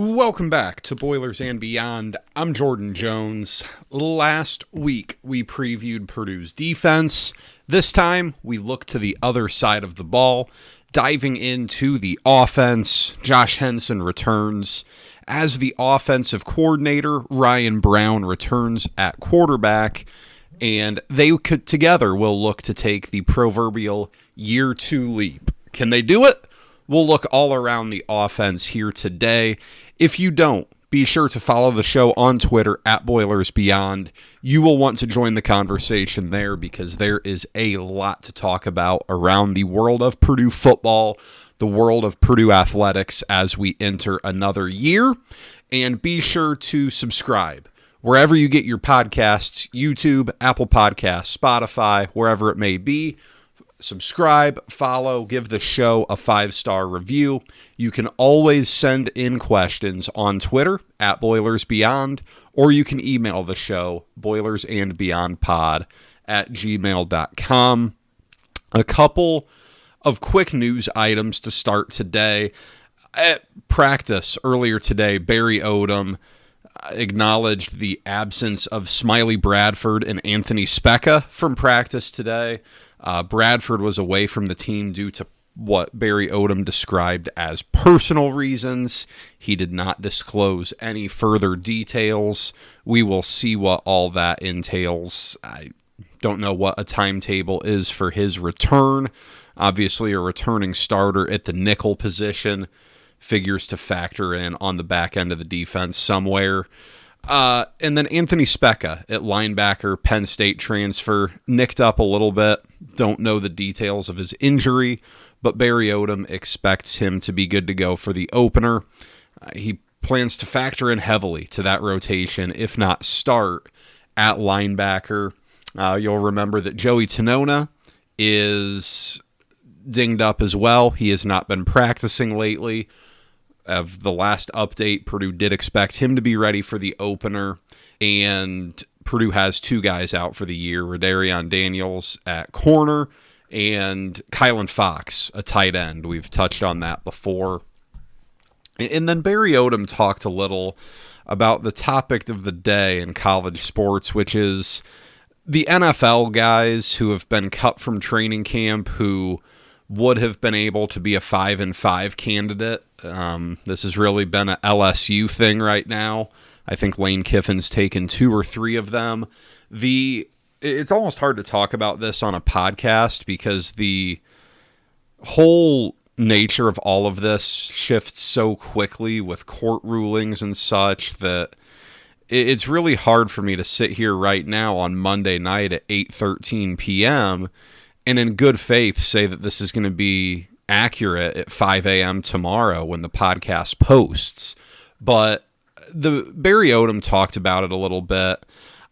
Welcome back to Boilers and Beyond. I'm Jordan Jones. Last week, we previewed Purdue's defense. This time, we look to the other side of the ball, diving into the offense. Josh Henson returns as the offensive coordinator. Ryan Browne returns at quarterback, and they together will look to take the proverbial year two leap. Can they do it? We'll look all around the offense here today. If you don't, be sure to follow the show on Twitter at Boilers Beyond. You will want to join the conversation there because there is a lot to talk about around the world of Purdue football, the world of Purdue athletics as we enter another year. And be sure to subscribe wherever you get your podcasts, YouTube, Apple Podcasts, Spotify, wherever it may be. Subscribe, follow, give the show a 5-star review. You can always send in questions on Twitter at Boilers Beyond, or you can email the show, boilersandbeyondpod@gmail.com. A couple of quick news items to start today. At practice earlier today, Barry Odom acknowledged the absence of Smiley Bradford and Anthony Specca from practice today. Bradford was away from the team due to what Barry Odom described as personal reasons. He did not disclose any further details. We will see what all that entails. I don't know what a timetable is for his return. Obviously, a returning starter at the nickel position figures to factor in on the back end of the defense somewhere. And then Anthony Specca at linebacker, Penn State transfer, nicked up a little bit. Don't know the details of his injury, but Barry Odom expects him to be good to go for the opener. He plans to factor in heavily to that rotation, if not start at linebacker. You'll remember that Joey Tenona is dinged up as well. He has not been practicing lately. Of the last update, Purdue did expect him to be ready for the opener, and Purdue has two guys out for the year, Radarion Daniels at corner and Kylan Fox, a tight end. We've touched on that before. And then Barry Odom talked a little about the topic of the day in college sports, which is the NFL guys who have been cut from training camp who would have been able to be a 5-5 candidate. This has really been a LSU thing right now. I think Lane Kiffin's taken 2 or 3 of them. It's almost hard to talk about this on a podcast because the whole nature of all of this shifts so quickly with court rulings and such that it's really hard for me to sit here right now on Monday night at 8:13 p.m. and in good faith say that this is going to be accurate at 5 a.m. tomorrow when the podcast posts. But the Barry Odom talked about it a little bit.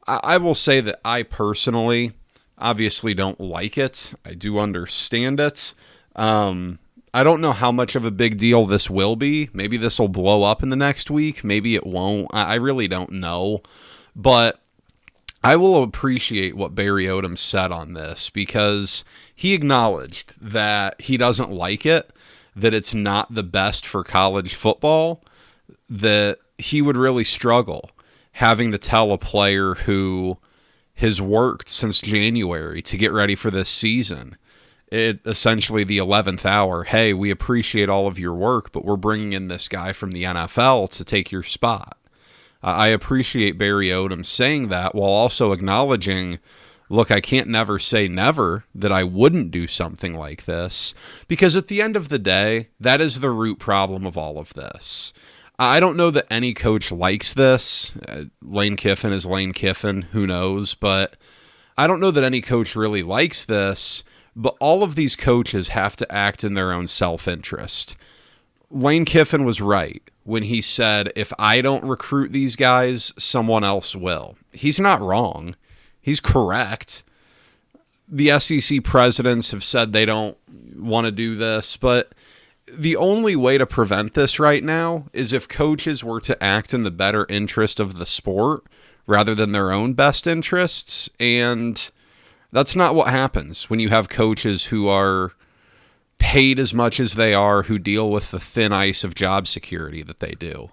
I will say that I personally obviously don't like it. I do understand it. I don't know how much of a big deal this will be. Maybe this will blow up in the next week. Maybe it won't. I really don't know. But I will appreciate what Barry Odom said on this because he acknowledged that he doesn't like it, that it's not the best for college football, that he would really struggle having to tell a player who has worked since January to get ready for this season, essentially the 11th hour, hey, we appreciate all of your work, but we're bringing in this guy from the NFL to take your spot. I appreciate Barry Odom saying that while also acknowledging, look, I can't never say never that I wouldn't do something like this, because at the end of the day, that is the root problem of all of this. I don't know that any coach likes this. Lane Kiffin is Lane Kiffin, who knows, but I don't know that any coach really likes this, but all of these coaches have to act in their own self-interest. Lane Kiffin was right when he said, if I don't recruit these guys, someone else will. He's not wrong. He's correct. The SEC presidents have said they don't want to do this, but the only way to prevent this right now is if coaches were to act in the better interest of the sport rather than their own best interests, and that's not what happens when you have coaches who are paid as much as they are, who deal with the thin ice of job security that they do.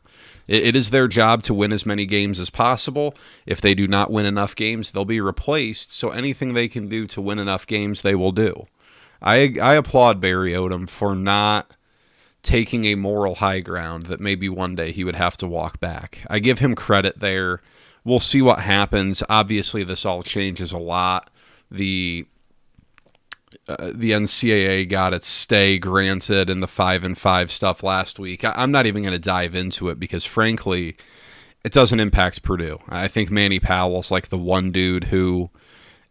It is their job to win as many games as possible. If they do not win enough games, they'll be replaced. So anything they can do to win enough games, they will do. I applaud Barry Odom for not taking a moral high ground that maybe one day he would have to walk back. I give him credit there. We'll see what happens. Obviously, this all changes a lot. The NCAA got its stay granted in the 5-5 stuff last week. I'm not even going to dive into it because, frankly, it doesn't impact Purdue. I think Manny Powell's like the one dude who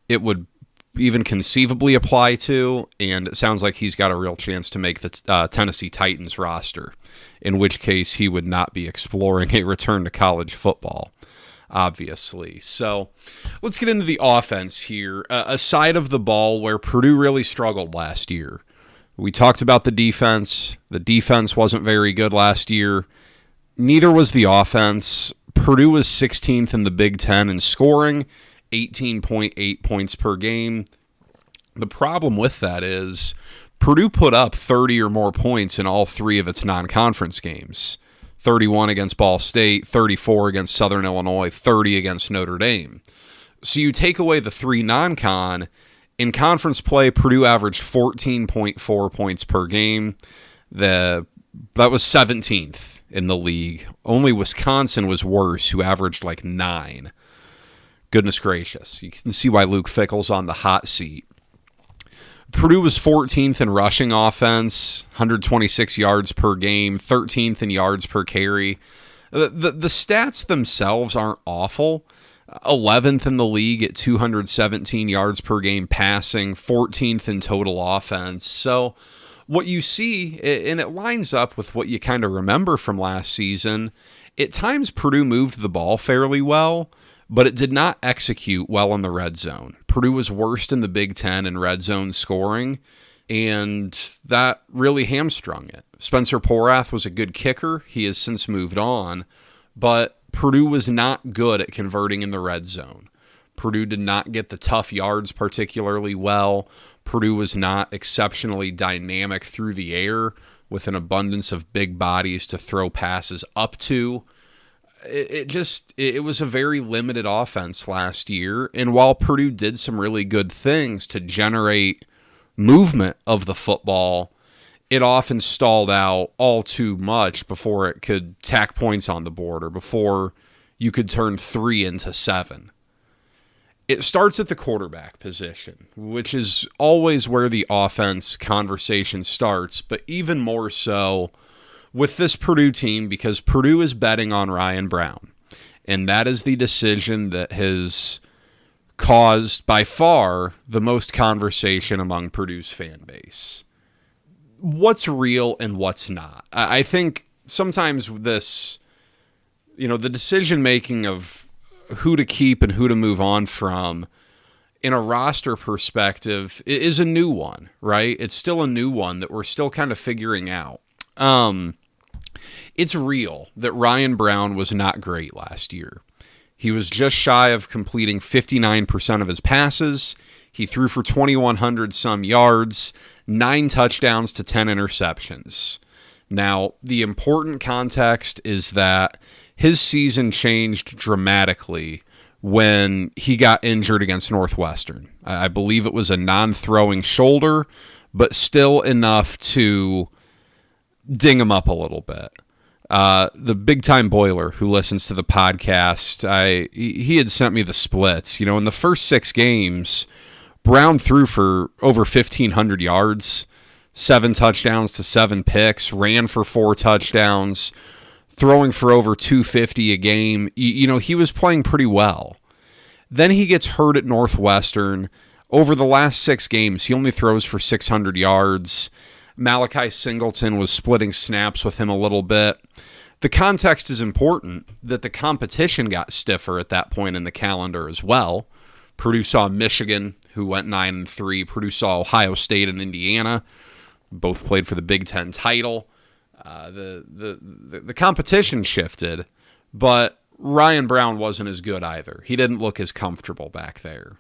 it would even conceivably apply to, and it sounds like he's got a real chance to make the Tennessee Titans roster, in which case he would not be exploring a return to college football, obviously. So let's get into the offense here. A side of the ball where Purdue really struggled last year. We talked about the defense. The defense wasn't very good last year. Neither was the offense. Purdue was 16th in the Big Ten in scoring, 18.8 points per game. The problem with that is Purdue put up 30 or more points in all three of its non-conference games. 31 against Ball State, 34 against Southern Illinois, 30 against Notre Dame. So you take away the three non-con. In conference play, Purdue averaged 14.4 points per game. That was 17th in the league. Only Wisconsin was worse, who averaged like 9. Goodness gracious. You can see why Luke Fickell's on the hot seat. Purdue was 14th in rushing offense, 126 yards per game, 13th in yards per carry. The stats themselves aren't awful. 11th in the league at 217 yards per game passing, 14th in total offense. So what you see, and it lines up with what you kind of remember from last season, at times Purdue moved the ball fairly well, but it did not execute well in the red zone. Purdue was worst in the Big Ten in red zone scoring, and that really hamstrung it. Spencer Porath was a good kicker. He has since moved on, but Purdue was not good at converting in the red zone. Purdue did not get the tough yards particularly well. Purdue was not exceptionally dynamic through the air with an abundance of big bodies to throw passes up to. It was a very limited offense last year. And while Purdue did some really good things to generate movement of the football, it often stalled out all too much before it could tack points on the board or before you could turn 3 into 7. It starts at the quarterback position, which is always where the offense conversation starts, but even more so with this Purdue team because Purdue is betting on Ryan Browne. And that is the decision that has caused by far the most conversation among Purdue's fan base. What's real and what's not? I think sometimes this, the decision-making of who to keep and who to move on from in a roster perspective is a new one, right? It's still a new one that we're still kind of figuring out. It's real that Ryan Browne was not great last year. He was just shy of completing 59% of his passes. He threw for 2,100 some yards, 9 touchdowns to 10 interceptions. Now, the important context is that his season changed dramatically when he got injured against Northwestern. I believe it was a non-throwing shoulder, but still enough to ding him up a little bit. The big-time Boiler, who listens to the podcast, he had sent me the splits. In the first 6 games, Browne threw for over 1,500 yards, 7 touchdowns to 7 picks, ran for 4 touchdowns, throwing for over 250 a game. He was playing pretty well. Then he gets hurt at Northwestern. Over the last 6 games, he only throws for 600 yards. Malachi Singleton was splitting snaps with him a little bit. The context is important that the competition got stiffer at that point in the calendar as well. Purdue saw Michigan, who went 9-3. Purdue saw Ohio State and Indiana. Both played for the Big Ten title. The competition shifted, but Ryan Browne wasn't as good either. He didn't look as comfortable back there.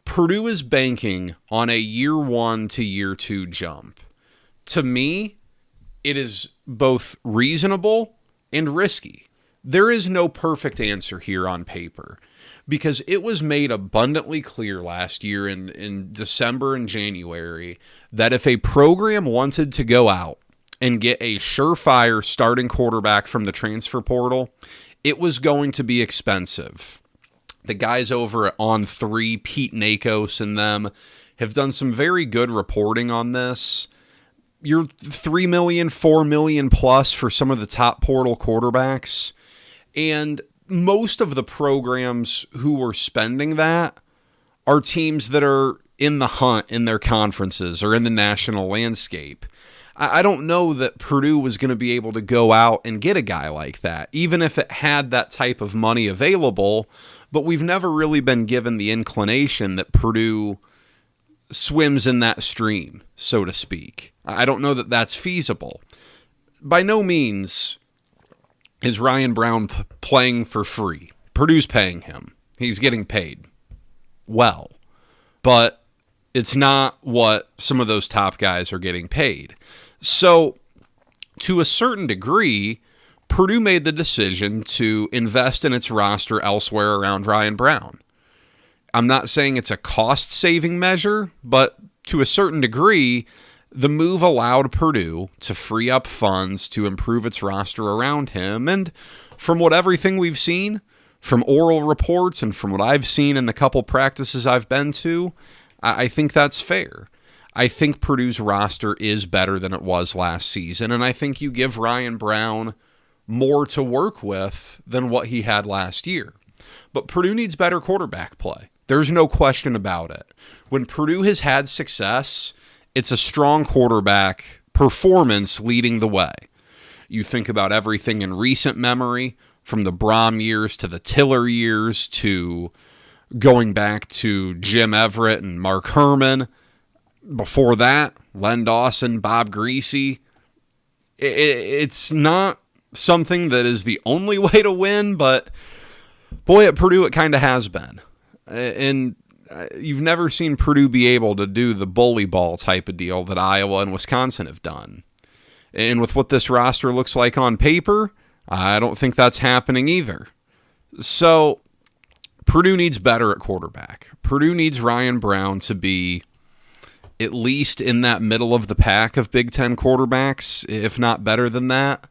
Purdue is banking on a year 1 to year 2 jump. To me, it is both reasonable and risky. There is no perfect answer here on paper, because it was made abundantly clear last year in December and January that if a program wanted to go out and get a surefire starting quarterback from the transfer portal, it was going to be expensive. The guys over at On3, Pete Nakos and them, have done some very good reporting on this. You're $3 million, $4 million plus for some of the top portal quarterbacks. And most of the programs who were spending that are teams that are in the hunt in their conferences or in the national landscape. I don't know that Purdue was going to be able to go out and get a guy like that, even if it had that type of money available. But we've never really been given the inclination that Purdue swims in that stream, so to speak. I don't know that that's feasible. By no means is Ryan Browne playing for free. Purdue's paying him. He's getting paid well. But it's not what some of those top guys are getting paid. So, to a certain degree, Purdue made the decision to invest in its roster elsewhere around Ryan Browne. I'm not saying it's a cost-saving measure, but to a certain degree, the move allowed Purdue to free up funds to improve its roster around him. And from everything we've seen, from oral reports and from what I've seen in the couple practices I've been to, I think that's fair. I think Purdue's roster is better than it was last season, and I think you give Ryan Browne more to work with than what he had last year. But Purdue needs better quarterback play. There's no question about it. When Purdue has had success, it's a strong quarterback performance leading the way. You think about everything in recent memory, from the Brom years to the Tiller years to going back to Jim Everett and Mark Herman. Before that, Len Dawson, Bob Greasy. It's not something that is the only way to win, but boy, at Purdue it kind of has been. And you've never seen Purdue be able to do the bully ball type of deal that Iowa and Wisconsin have done. And with what this roster looks like on paper, I don't think that's happening either. So Purdue needs better at quarterback. Purdue needs Ryan Browne to be at least in that middle of the pack of Big Ten quarterbacks, if not better than that.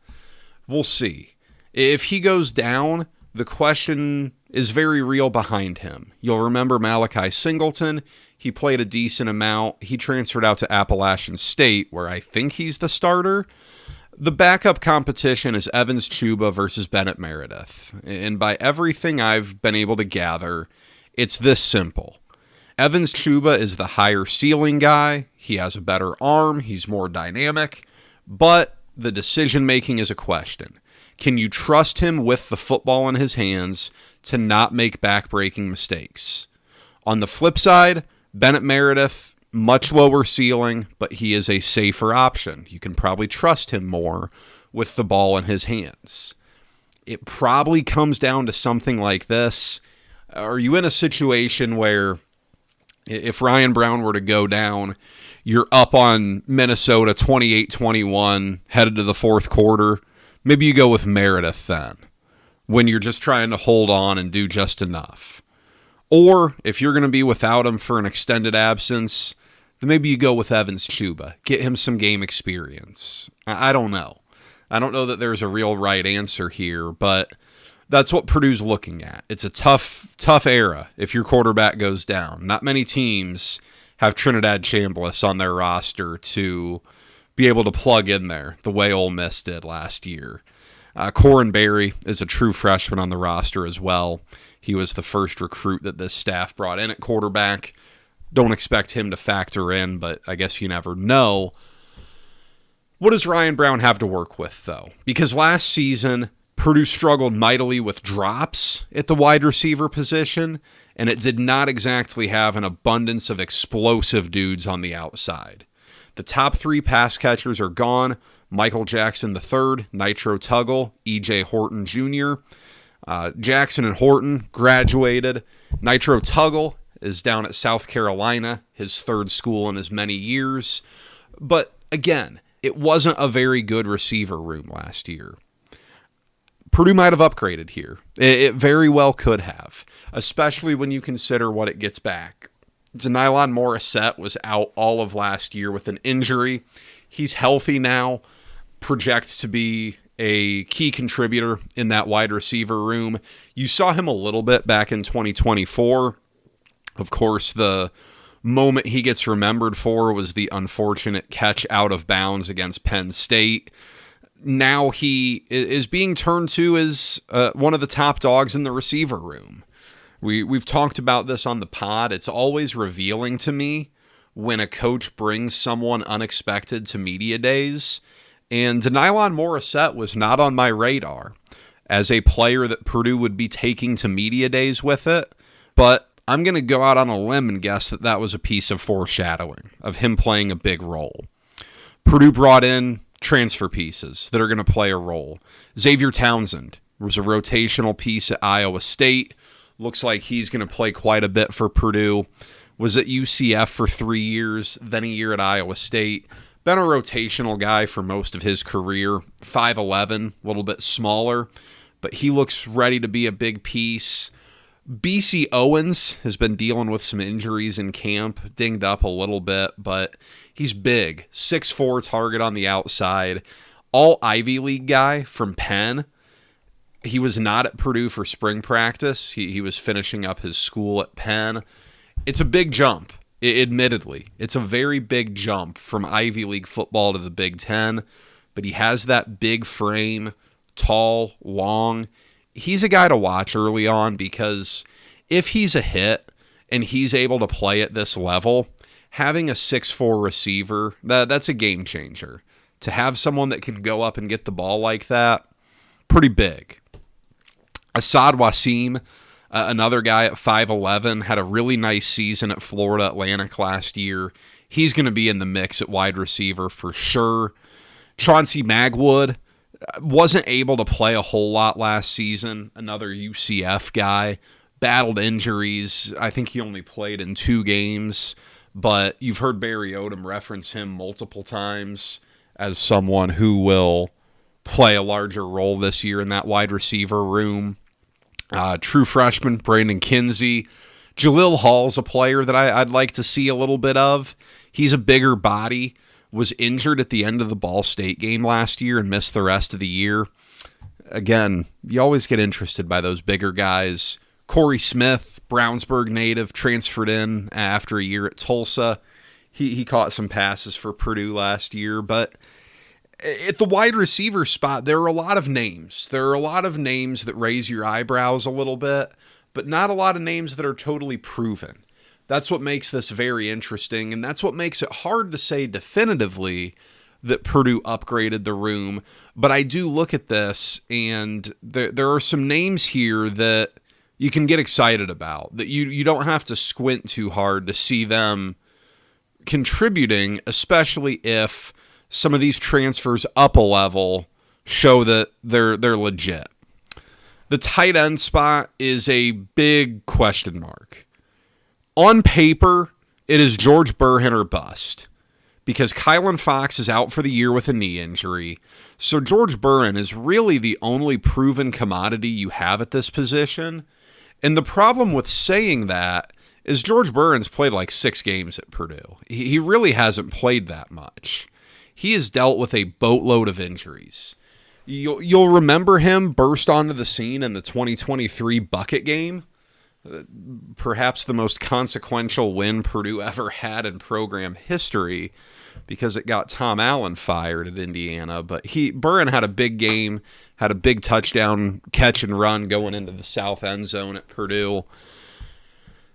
We'll see. If he goes down, the question is very real behind him. You'll remember Malachi Singleton. He played a decent amount. He transferred out to Appalachian State, where I think he's the starter. The backup competition is Evans Chuba versus Bennett Meredith. And by everything I've been able to gather, it's this simple. Evans Chuba is the higher ceiling guy. He has a better arm. He's more dynamic. But the decision-making is a question. Can you trust him with the football in his hands to not make back-breaking mistakes? On the flip side, Bennett Meredith, much lower ceiling, but he is a safer option. You can probably trust him more with the ball in his hands. It probably comes down to something like this. Are you in a situation where if Ryan Browne were to go down, you're up on Minnesota 28-21, headed to the fourth quarter? Maybe you go with Meredith then, when you're just trying to hold on and do just enough. Or if you're going to be without him for an extended absence, then maybe you go with Evans Chuba. Get him some game experience. I don't know. I don't know that there's a real right answer here, but that's what Purdue's looking at. It's a tough era if your quarterback goes down. Not many teams have Trinidad Chambliss on their roster to be able to plug in there the way Ole Miss did last year. Corin Berry is a true freshman on the roster as well. He was the first recruit that this staff brought in at quarterback. Don't expect him to factor in, but I guess you never know. What does Ryan Browne have to work with, though? Because last season, Purdue struggled mightily with drops at the wide receiver position, and it did not exactly have an abundance of explosive dudes on the outside. The top three pass catchers are gone. Michael Jackson III, Nitro Tuggle, E.J. Horton Jr. Jackson and Horton graduated. Nitro Tuggle is down at South Carolina, his third school in as many years. But again, it wasn't a very good receiver room last year. Purdue might have upgraded here. It very well could have, especially when you consider what it gets back. Nylon Morissette was out all of last year with an injury. He's healthy now, projects to be a key contributor in that wide receiver room. You saw him a little bit back in 2024. Of course, the moment he gets remembered for was the unfortunate catch out of bounds against Penn State. Now he is being turned to as one of the top dogs in the receiver room. We've talked about this on the pod. It's always revealing to me when a coach brings someone unexpected to media days. And Nylon Morissette was not on my radar as a player that Purdue would be taking to media days with it. But I'm going to go out on a limb and guess that that was a piece of foreshadowing of him playing a big role. Purdue brought in transfer pieces that are going to play a role. Xavier Townsend was a rotational piece at Iowa State. Looks like he's going to play quite a bit for Purdue. Was at UCF for 3 years, then a year at Iowa State. Been a rotational guy for most of his career. 5'11", a little bit smaller, but he looks ready to be a big piece. BC Owens has been dealing with some injuries in camp, dinged up a little bit, but he's big. 6'4", target on the outside. All Ivy League guy from Penn. He was not at Purdue for spring practice. He was finishing up his school at Penn. It's a big jump, admittedly. It's a very big jump from Ivy League football to the Big Ten, but he has that big frame, tall, long. He's a guy to watch early on because if he's a hit and he's able to play at this level, having a 6'4" receiver, that's a game changer. To have someone that can go up and get the ball like that, pretty big. Asad Wasim, another guy at 5'11", had a really nice season at Florida Atlantic last year. He's going to be in the mix at wide receiver for sure. Chauncey Magwood wasn't able to play a whole lot last season. Another UCF guy. Battled injuries. I think he only played in 2 games. But you've heard Barry Odom reference him multiple times as someone who will play a larger role this year in that wide receiver room. True freshman Brandon Kinsey. Jalil Hall's a player that I'd like to see a little bit of. He's a bigger body. Was injured at the end of the Ball State game last year and missed the rest of the year. Again, you always get interested by those bigger guys. Corey Smith, Brownsburg native, transferred in after a year at Tulsa. He caught some passes for Purdue last year, but at the wide receiver spot, there are a lot of names. There are a lot of names that raise your eyebrows a little bit, but not a lot of names that are totally proven. That's what makes this very interesting, and that's what makes it hard to say definitively that Purdue upgraded the room. But I do look at this, and there are some names here that you can get excited about, that you don't have to squint too hard to see them contributing, especially if some of these transfers up a level show that they're legit. The tight end spot is a big question mark. On paper, it is George Burhan or bust because Kylan Fox is out for the year with a knee injury. So George Burhan is really the only proven commodity you have at this position. And the problem with saying that is George Burhan's played like 6 games at Purdue. He really hasn't played that much. He has dealt with a boatload of injuries. You'll remember him burst onto the scene in the 2023 bucket game. Perhaps the most consequential win Purdue ever had in program history because it got Tom Allen fired at Indiana. But Burhan had a big game, had a big touchdown catch and run going into the south end zone at Purdue.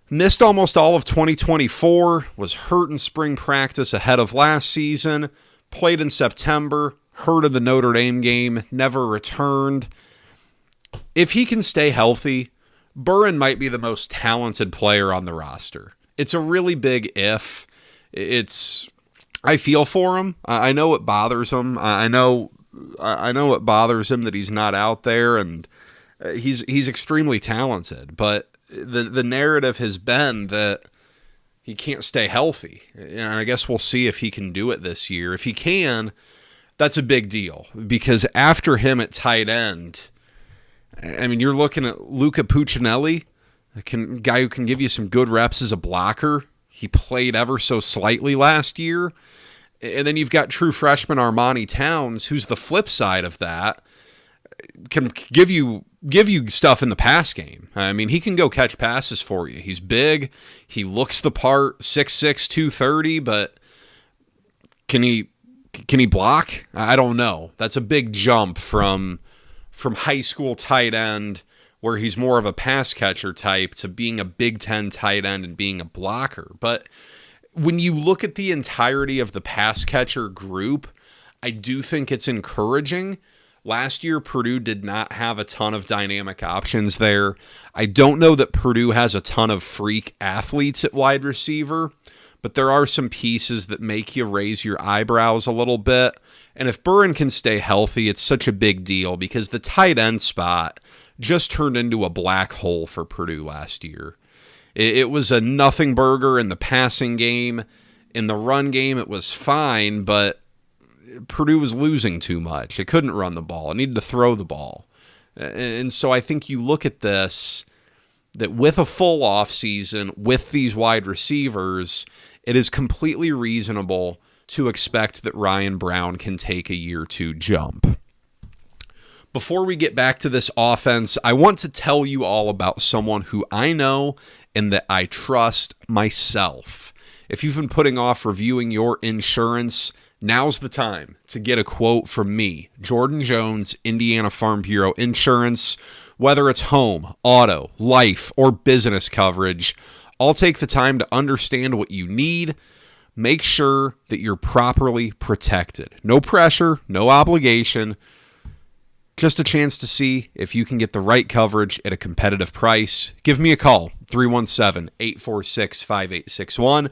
Missed almost all of 2024, was hurt in spring practice ahead of last season, played in September, hurt in the Notre Dame game, never returned. If he can stay healthy, Burhan might be the most talented player on the roster. It's a really big if. I feel for him. I know it bothers him. I know it bothers him that he's not out there, and he's extremely talented. But the narrative has been that he can't stay healthy. And I guess we'll see if he can do it this year. If he can, That's a big deal because after him at tight end, I mean, you're looking at Luca Puccinelli, a guy who can give you some good reps as a blocker. He played ever so slightly last year. And then you've got true freshman Armani Towns, who's the flip side of that, can give you stuff in the pass game. I mean, he can go catch passes for you. He's big. He looks the part, 6'6", 230, but can he block? I don't know. That's a big jump from high school tight end, where he's more of a pass catcher type, to being a Big Ten tight end and being a blocker. But when you look at the entirety of the pass catcher group, I do think it's encouraging. Last year, Purdue did not have a ton of dynamic options there. I don't know that Purdue has a ton of freak athletes at wide receiver, but there are some pieces that make you raise your eyebrows a little bit. And if Burren can stay healthy, it's such a big deal because the tight end spot just turned into a black hole for Purdue last year. It was a nothing burger in the passing game. In the run game, it was fine, but Purdue was losing too much. It couldn't run the ball. It needed to throw the ball. And so I think you look at this, that with a full offseason, with these wide receivers, it is completely reasonable to expect that Ryan Browne can take a year to jump. Before we get back to this offense, I want to tell you all about someone who I know and that I trust myself. If you've been putting off reviewing your insurance, now's the time to get a quote from me, Jordan Jones, Indiana Farm Bureau Insurance. Whether it's home, auto, life, or business coverage, I'll take the time to understand what you need. Make sure that you're properly protected. No pressure, no obligation. Just a chance to see if you can get the right coverage at a competitive price. Give me a call, 317-846-5861,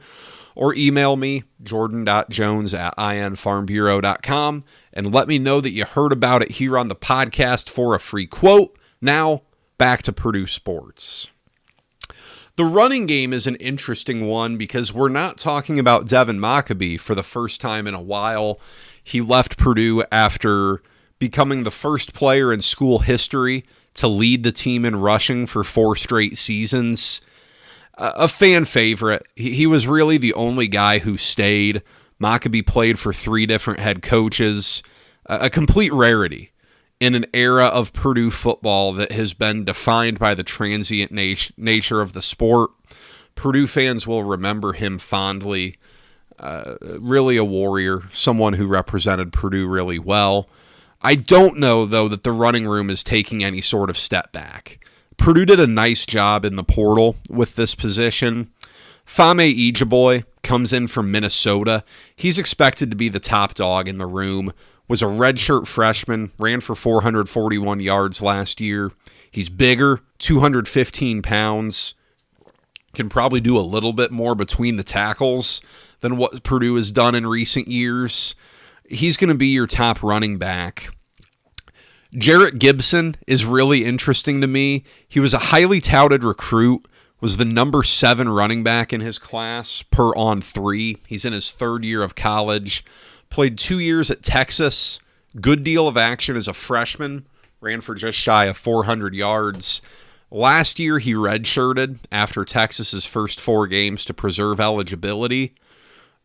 or email me, jordan.jones@infarmbureau.com, and let me know that you heard about it here on the podcast for a free quote. Now, back to Purdue sports. The running game is an interesting one because we're not talking about Devin Maccabee for the first time in a while. He left Purdue after becoming the first player in school history to lead the team in rushing for 4 straight seasons. A fan favorite. He was really the only guy who stayed. Maccabee played for 3 different head coaches. A complete rarity in an era of Purdue football that has been defined by the transient nature of the sport. Purdue fans will remember him fondly. Really a warrior, someone who represented Purdue really well. I don't know, though, that the running room is taking any sort of step back. Purdue did a nice job in the portal with this position. Fame Ijaboy comes in from Minnesota. He's expected to be the top dog in the room. Was a redshirt freshman, ran for 441 yards last year. He's bigger, 215 pounds. Can probably do a little bit more between the tackles than what Purdue has done in recent years. He's going to be your top running back. Jarrett Gibson is really interesting to me. He was a highly touted recruit, was the number 7 running back in his class per on 3. He's in his 3rd year of college. Played 2 years at Texas. Good deal of action as a freshman. Ran for just shy of 400 yards. Last year, he redshirted after Texas's first 4 games to preserve eligibility.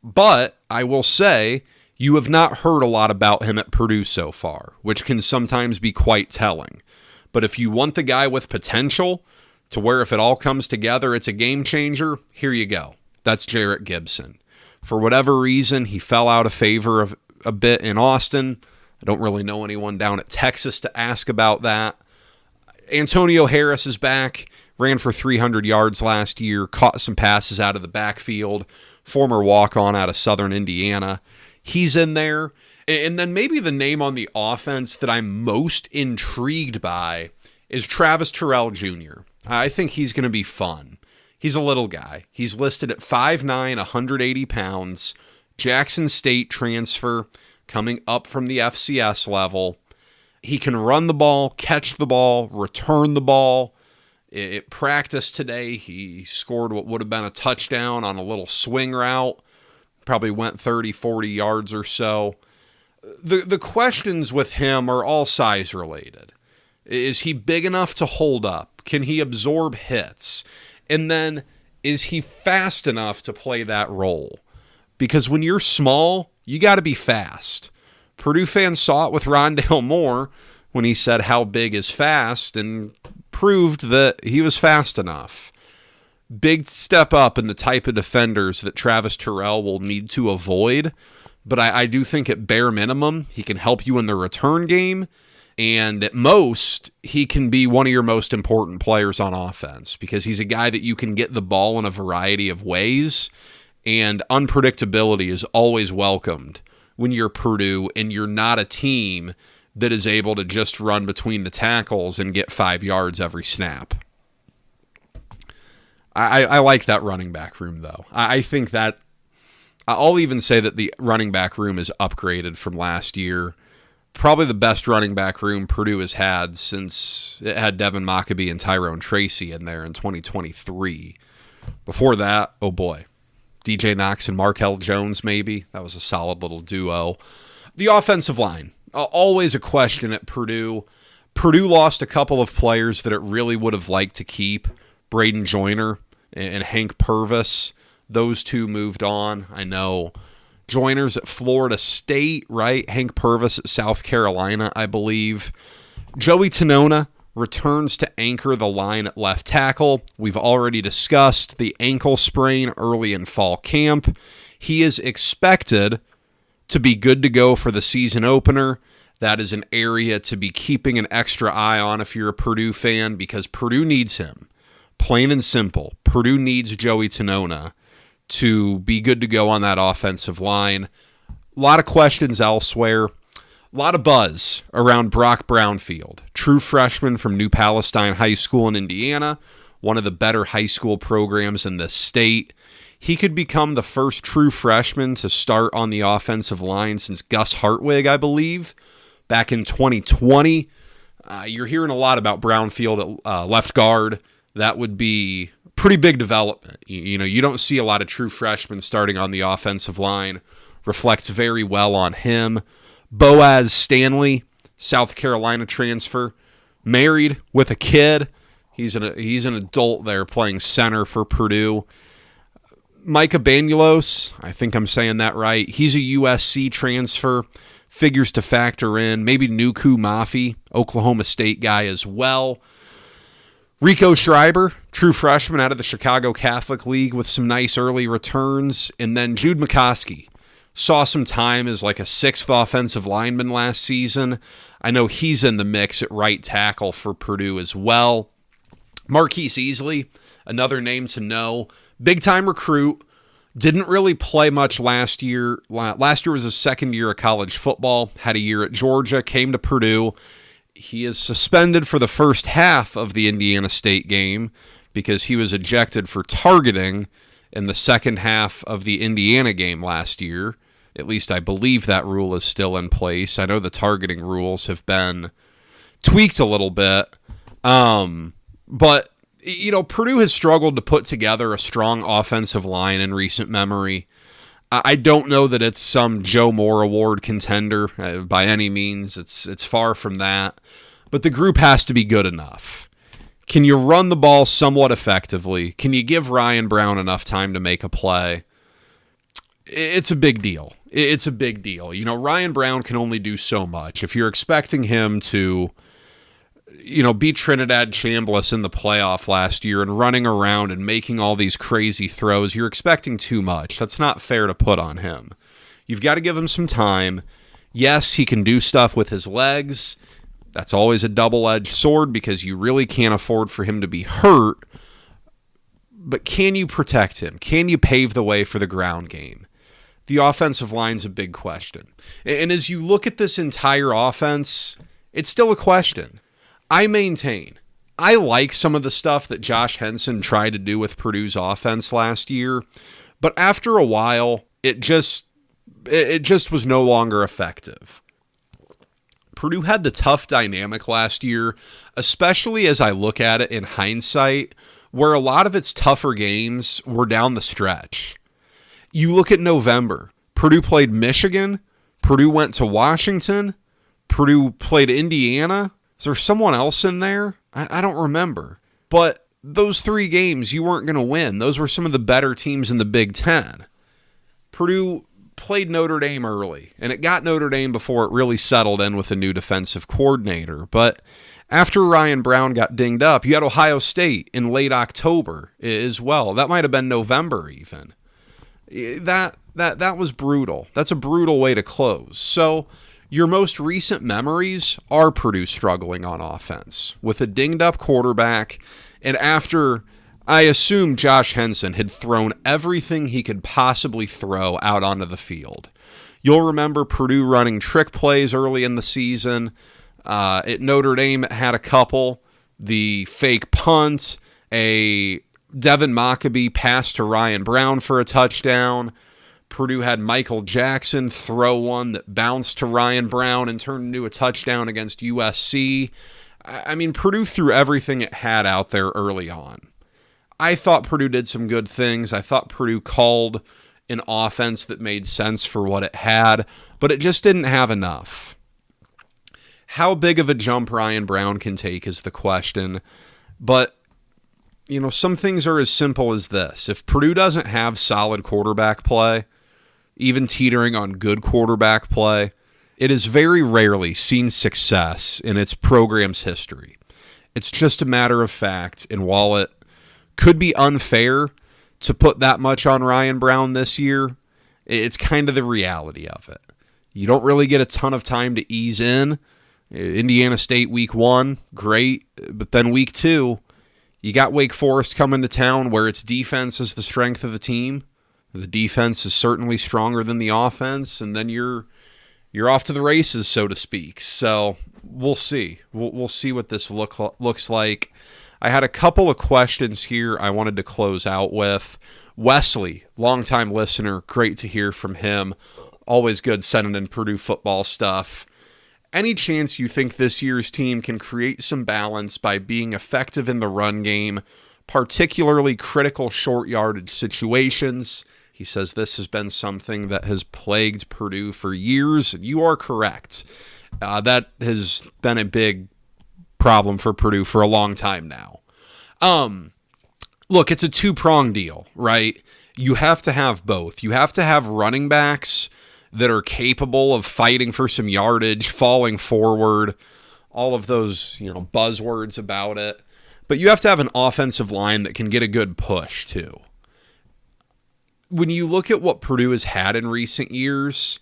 But I will say, you have not heard a lot about him at Purdue so far, which can sometimes be quite telling. But if you want the guy with potential, to where if it all comes together, it's a game changer, here you go. That's Jarrett Gibson. For whatever reason, he fell out of favor a bit in Austin. I don't really know anyone down at Texas to ask about that. Antonio Harris is back, ran for 300 yards last year, caught some passes out of the backfield, former walk-on out of Southern Indiana. He's in there. And then maybe the name on the offense that I'm most intrigued by is Travis Terrell Jr. I think he's going to be fun. He's a little guy. He's listed at 5'9", 180 pounds, Jackson State transfer, coming up from the FCS level. He can run the ball, catch the ball, return the ball. At practice today, he scored what would have been a touchdown on a little swing route. Probably went 30, 40 yards or so. the questions with him are all size related. Is he big enough to hold up? Can he absorb hits? And then is he fast enough to play that role? Because when you're small, you got to be fast. Purdue fans saw it with Rondale Moore when he said how big is fast and proved that he was fast enough. Big step up in the type of defenders that Travis Terrell will need to avoid. But I do think at bare minimum, he can help you in the return game. And at most, he can be one of your most important players on offense because he's a guy that you can get the ball in a variety of ways. And unpredictability is always welcomed when you're Purdue and you're not a team that is able to just run between the tackles and get 5 yards every snap. I like that running back room, though. I think that I'll even say that the running back room is upgraded from last year. Probably the best running back room Purdue has had since it had Devin Mockabee and Tyrone Tracy in there in 2023. Before that, oh boy, DJ Knox and Markell Jones maybe. That was a solid little duo. The offensive line, always a question at Purdue. Purdue lost a couple of players that it really would have liked to keep. Braden Joyner and Hank Purvis. Those two moved on. I know Joyner's at Florida State, right? Hank Purvis at South Carolina, I believe. Joey Tenona returns to anchor the line at left tackle. We've already discussed the ankle sprain early in fall camp. He is expected to be good to go for the season opener. That is an area to be keeping an extra eye on if you're a Purdue fan because Purdue needs him. Plain and simple. Purdue needs Joey Tenona to be good to go on that offensive line. A lot of questions elsewhere. A lot of buzz around Brock Brownfield, true freshman from New Palestine High School in Indiana, one of the better high school programs in the state. He could become the first true freshman to start on the offensive line since Gus Hartwig, I believe, back in 2020. You're hearing a lot about Brownfield at left guard. That would be pretty big development. You know, you don't see a lot of true freshmen starting on the offensive line. Reflects very well on him. Boaz Stanley, South Carolina transfer, married with a kid. He's an adult there playing center for Purdue. Micah Banulos, I think I'm saying that right. He's a USC transfer. Figures to factor in. Maybe Nuku Mafi, Oklahoma State guy as well. Rico Schreiber, true freshman out of the Chicago Catholic League with some nice early returns. And then Jude McCoskey saw some time as like a sixth offensive lineman last season. I know he's in the mix at right tackle for Purdue as well. Marquise Easley, another name to know. Big-time recruit. Didn't really play much last year. Last year was his second year of college football. Had a year at Georgia. Came to Purdue. He is suspended for the first half of the Indiana State game because he was ejected for targeting in the second half of the Indiana game last year. At least I believe that rule is still in place. I know the targeting rules have been tweaked a little bit. But, you know, Purdue has struggled to put together a strong offensive line in recent memory. I don't know that it's some Joe Moore Award contender by any means. It's far from that. But the group has to be good enough. Can you run the ball somewhat effectively? Can you give Ryan Browne enough time to make a play? It's a big deal. It's a big deal. You know, Ryan Browne can only do so much. If you're expecting him to, you know, beat Trinidad Chambliss in the playoff last year and running around and making all these crazy throws, you're expecting too much. That's not fair to put on him. You've got to give him some time. Yes, he can do stuff with his legs. That's always a double-edged sword because you really can't afford for him to be hurt. But can you protect him? Can you pave the way for the ground game? The offensive line's a big question. And as you look at this entire offense, it's still a question. I maintain, I like some of the stuff that Josh Henson tried to do with Purdue's offense last year, but after a while, it just was no longer effective. Purdue had the tough dynamic last year, especially as I look at it in hindsight, where a lot of its tougher games were down the stretch. You look at November, Purdue played Michigan, Purdue went to Washington. Purdue played Indiana. Is there someone else in there? I don't remember. But those 3 games you weren't going to win. Those were some of the better teams in the Big Ten. Purdue played Notre Dame early, and it got Notre Dame before it really settled in with a new defensive coordinator. But after Ryan Browne got dinged up, you had Ohio State in late October as well. That might have been November even. That was brutal. That's a brutal way to close. So your most recent memories are Purdue struggling on offense with a dinged up quarterback, and after I assume Josh Henson had thrown everything he could possibly throw out onto the field. You'll remember Purdue running trick plays early in the season. At Notre Dame, it had a couple. The fake punt, a Devin Mockabee pass to Ryan Browne for a touchdown. Purdue had Michael Jackson throw one that bounced to Ryan Browne and turned into a touchdown against USC. I mean, Purdue threw everything it had out there early on. I thought Purdue did some good things. I thought Purdue called an offense that made sense for what it had, but it just didn't have enough. How big of a jump Ryan Browne can take is the question, but some things are as simple as this. If Purdue doesn't have solid quarterback play, even teetering on good quarterback play, it has very rarely seen success in its program's history. It's just a matter of fact, and while it could be unfair to put that much on Ryan Browne this year, it's kind of the reality of it. You don't really get a ton of time to ease in. Indiana State week 1, great, but then week 2, you got Wake Forest coming to town where its defense is the strength of the team. The defense is certainly stronger than the offense, and then you're off to the races, so to speak. So we'll see. We'll see what this looks like. I had a couple of questions here I wanted to close out with. Wesley, longtime listener, great to hear from him. Always good sending in Purdue football stuff. Any chance you think this year's team can create some balance by being effective in the run game, particularly critical short yardage situations? He says this has been something that has plagued Purdue for years. You are correct. That has been a big problem for Purdue for a long time now. Look, it's a two-pronged deal, right? You have to have both. You have to have running backs that are capable of fighting for some yardage, falling forward, all of those, buzzwords about it. But you have to have an offensive line that can get a good push, too. When you look at what Purdue has had in recent years,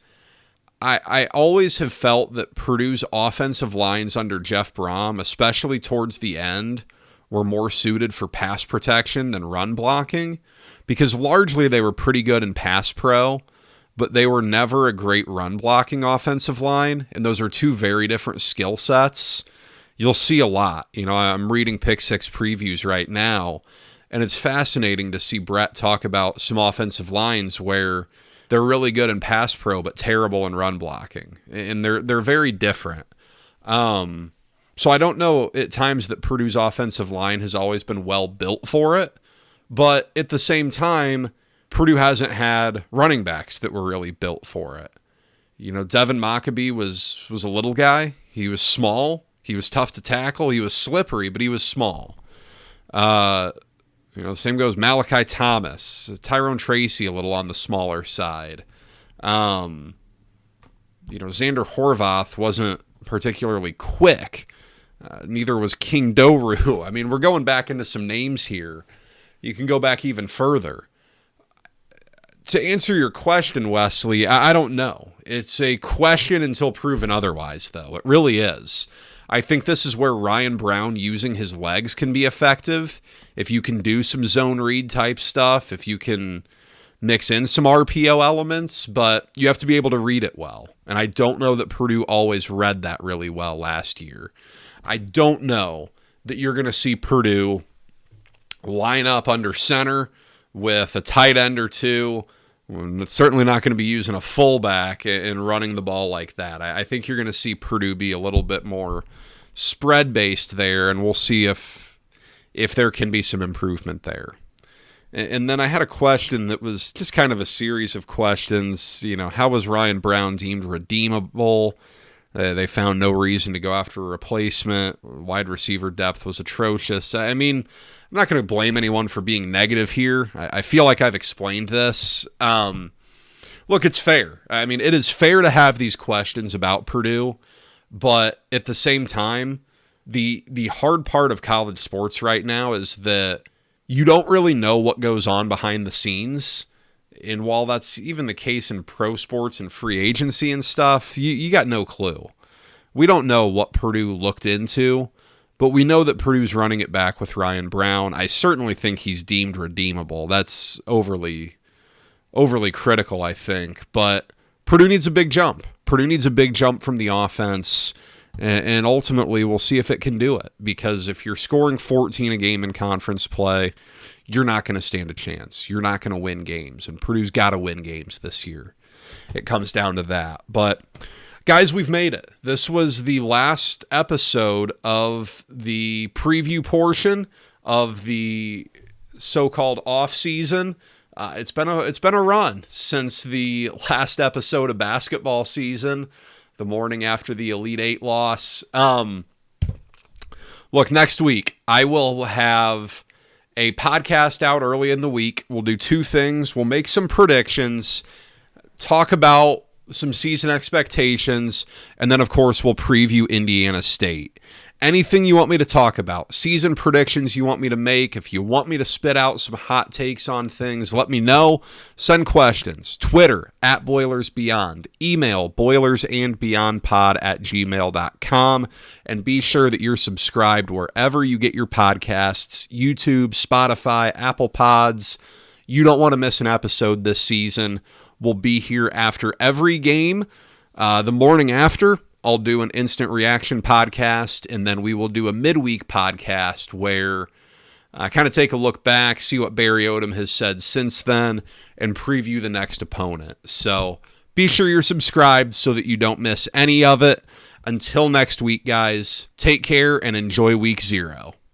I always have felt that Purdue's offensive lines under Jeff Brom, especially towards the end, were more suited for pass protection than run blocking, because largely they were pretty good in pass pro, but they were never a great run blocking offensive line, and those are two very different skill sets. You'll see a lot. I'm reading Pick Six previews right now, and it's fascinating to see Brett talk about some offensive lines where they're really good in pass pro, but terrible in run blocking. And they're very different. So I don't know at times that Purdue's offensive line has always been well built for it. But at the same time, Purdue hasn't had running backs that were really built for it. Devin Mockabee was a little guy. He was small. He was tough to tackle. He was slippery, but he was small. The same goes Malachi Thomas, Tyrone Tracy, a little on the smaller side. Xander Horvath wasn't particularly quick. Neither was King Doru. I mean, we're going back into some names here. You can go back even further. To answer your question, Wesley, I don't know. It's a question until proven otherwise, though. It really is. I think this is where Ryan Browne using his legs can be effective. If you can do some zone read type stuff, if you can mix in some RPO elements, but you have to be able to read it well. And I don't know that Purdue always read that really well last year. I don't know that you're going to see Purdue line up under center with a tight end or two. It's certainly not going to be using a fullback and running the ball like that. I think you're going to see Purdue be a little bit more spread-based there, and we'll see if there can be some improvement there. And then I had a question that was just kind of a series of questions. How was Ryan Browne deemed redeemable? They found no reason to go after a replacement. Wide receiver depth was atrocious. I mean, I'm not going to blame anyone for being negative here. I feel like I've explained this. Look, it's fair. I mean, it is fair to have these questions about Purdue, but at the same time, the hard part of college sports right now is that you don't really know what goes on behind the scenes. And while that's even the case in pro sports and free agency and stuff, you got no clue. We don't know what Purdue looked into, but we know that Purdue's running it back with Ryan Browne. I certainly think he's deemed redeemable. That's overly critical, I think. But Purdue needs a big jump. Purdue needs a big jump from the offense, and ultimately we'll see if it can do it. Because if you're scoring 14 a game in conference play, you're not going to stand a chance. You're not going to win games, and Purdue's got to win games this year. It comes down to that. But guys, we've made it. This was the last episode of the preview portion of the so-called off season. It's been a run since the last episode of basketball season, the morning after the Elite Eight loss. Look, next week I will have a podcast out early in the week. We'll do two things. We'll make some predictions, talk about some season expectations, and then, of course, we'll preview Indiana State. Anything you want me to talk about, season predictions you want me to make, if you want me to spit out some hot takes on things, let me know. Send questions. Twitter, @BoilersBeyond. Email, boilersandbeyondpod@gmail.com. And be sure that you're subscribed wherever you get your podcasts, YouTube, Spotify, Apple Pods. You don't want to miss an episode this season. We'll be here after every game. The morning after, I'll do an instant reaction podcast, and then we will do a midweek podcast where I kind of take a look back, see what Barry Odom has said since then, and preview the next opponent. So be sure you're subscribed so that you don't miss any of it. Until next week, guys, take care and enjoy week 0.